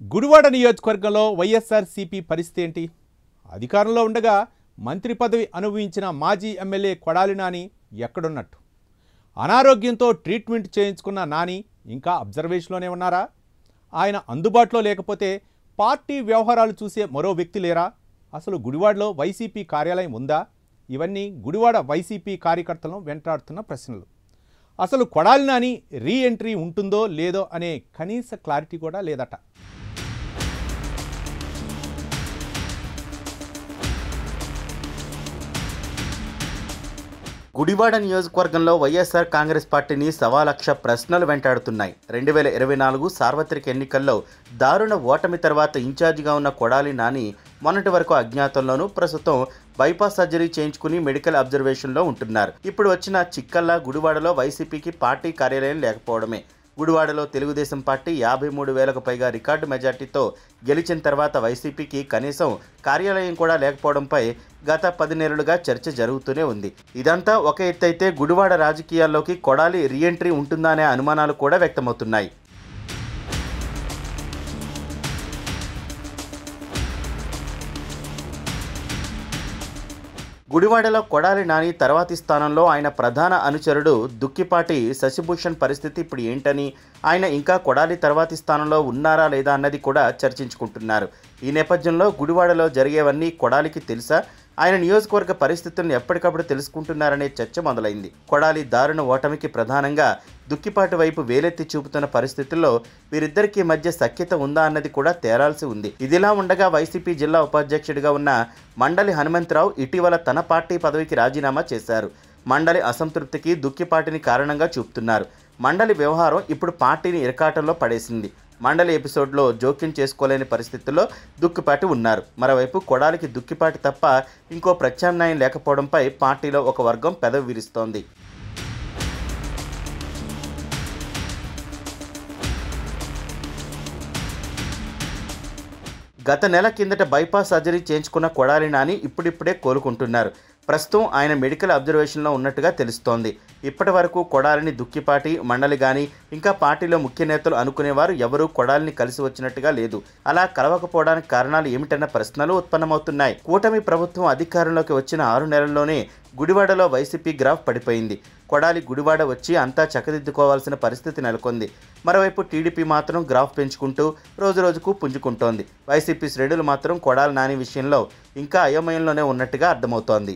గుడివాడ నియోజకవర్గంలో వైఎస్ఆర్సీపీ పరిస్థితి ఏంటి? అధికారంలో ఉండగా మంత్రి పదవి అనుభవించిన మాజీ ఎమ్మెల్యే కొడాలి నాని ఎక్కడున్నట్టు? అనారోగ్యంతో ట్రీట్మెంట్ చేయించుకున్న నాని ఇంకా అబ్జర్వేషన్లోనే ఉన్నారా? ఆయన అందుబాటులో లేకపోతే పార్టీ వ్యవహారాలు చూసే మరో వ్యక్తి లేరా? అసలు గుడివాడలో వైసీపీ కార్యాలయం ఉందా? ఇవన్నీ గుడివాడ వైసీపీ కార్యకర్తలను వెంటాడుతున్న ప్రశ్నలు. అసలు కొడాలి నాని రీ ఎంట్రీ ఉంటుందో లేదో అనే కనీస క్లారిటీ కూడా లేదట. గుడివాడ నియోజకవర్గంలో వైఎస్ఆర్ కాంగ్రెస్ పార్టీని 1,00,000 ప్రశ్నలు వెంటాడుతున్నాయి. 2024 సార్వత్రిక ఎన్నికల్లో దారుణ ఓటమి తర్వాత ఇన్ఛార్జిగా ఉన్న కొడాలి నాని మొన్నటి వరకు అజ్ఞాతంలోనూ, ప్రస్తుతం బైపాస్ సర్జరీ చేయించుకుని మెడికల్ అబ్జర్వేషన్లో ఉంటున్నారు. ఇప్పుడు వచ్చిన చిక్కల్లా గుడివాడలో వైసీపీకి పార్టీ కార్యాలయం లేకపోవడమే. గుడివాడలో తెలుగుదేశం పార్టీ 53,000కు పైగా రికార్డు మెజార్టీతో గెలిచిన తర్వాత వైసీపీకి కనీసం కార్యాలయం కూడా లేకపోవడంపై గత 10 నెలలుగా చర్చ జరుగుతూనే ఉంది. ఇదంతా ఒక ఎత్తైతే గుడివాడ రాజకీయాల్లోకి కొడాలి రీఎంట్రీ ఉంటుందా అనే అనుమానాలు కూడా వ్యక్తమవుతున్నాయి. గుడివాడలో కొడాలి నాని తర్వాతి స్థానంలో ఆయన ప్రధాన అనుచరుడు దుక్కిపాటి శశిభూషణ్ పరిస్థితి ఇప్పుడు ఏంటని, ఆయన ఇంకా కొడాలి తర్వాతి స్థానంలో ఉన్నారా లేదా అన్నది కూడా చర్చించుకుంటున్నారు. ఈ నేపథ్యంలో గుడివాడలో జరిగేవన్నీ కొడాలికి తెలుసా? ఆయన నియోజకవర్గ పరిస్థితులను ఎప్పటికప్పుడు తెలుసుకుంటున్నారనే చర్చ మొదలైంది. కొడాలి దారుణ ఓటమికి ప్రధానంగా దుక్కిపాటి వైపు వేలెత్తి చూపుతున్న పరిస్థితుల్లో వీరిద్దరికీ మధ్య సఖ్యత ఉందా అన్నది కూడా తేరాల్సి ఉంది. ఇదిలా ఉండగా వైసీపీ జిల్లా ఉపాధ్యక్షుడిగా ఉన్న మండలి హనుమంతరావు ఇటీవల తన పార్టీ పదవికి రాజీనామా చేశారు. మండలి అసంతృప్తికి దుక్కిపాటిని కారణంగా చూపుతున్నారు. మండలి వ్యవహారం ఇప్పుడు పార్టీని ఇరకాటంలో పడేసింది. మండలి ఎపిసోడ్లో జోక్యం చేసుకోలేని పరిస్థితుల్లో దుక్కిపాటి ఉన్నారు. మరోవైపు కొడాలికి దుక్కిపాటి తప్ప ఇంకో ప్రత్యామ్నాయం లేకపోవడంపై పార్టీలో ఒక వర్గం పెదవి విరుస్తోంది. గత నెల కిందట బైపాస్ సర్జరీ చేయించుకున్న కొడాలి నాని ఇప్పుడిప్పుడే కోలుకుంటున్నారు. ప్రస్తుతం ఆయన మెడికల్ అబ్జర్వేషన్లో ఉన్నట్టుగా తెలుస్తోంది. ఇప్పటి వరకు కొడాలిని దుక్కిపాటి, మండలి కానీ ఇంకా పార్టీలో ముఖ్య నేతలు అనుకునేవారు ఎవరూ కొడాలిని కలిసి వచ్చినట్టుగా లేదు. అలా కలవకపోవడానికి కారణాలు ఏమిటన్న ప్రశ్నలు ఉత్పన్నమవుతున్నాయి. కూటమి ప్రభుత్వం అధికారంలోకి వచ్చిన 6 నెలల్లోనే గుడివాడలో వైసీపీ గ్రాఫ్ పడిపోయింది. కొడాలి గుడివాడ వచ్చి అంతా చక్కదిద్దుకోవాల్సిన పరిస్థితి నెలకొంది. మరోవైపు టీడీపీ మాత్రం గ్రాఫ్ పెంచుకుంటూ రోజురోజుకు పుంజుకుంటోంది. వైసీపీ శ్రేణులు మాత్రం కొడాలి నాని విషయంలో ఇంకా అయోమయంలోనే ఉన్నట్టుగా అర్థమవుతోంది.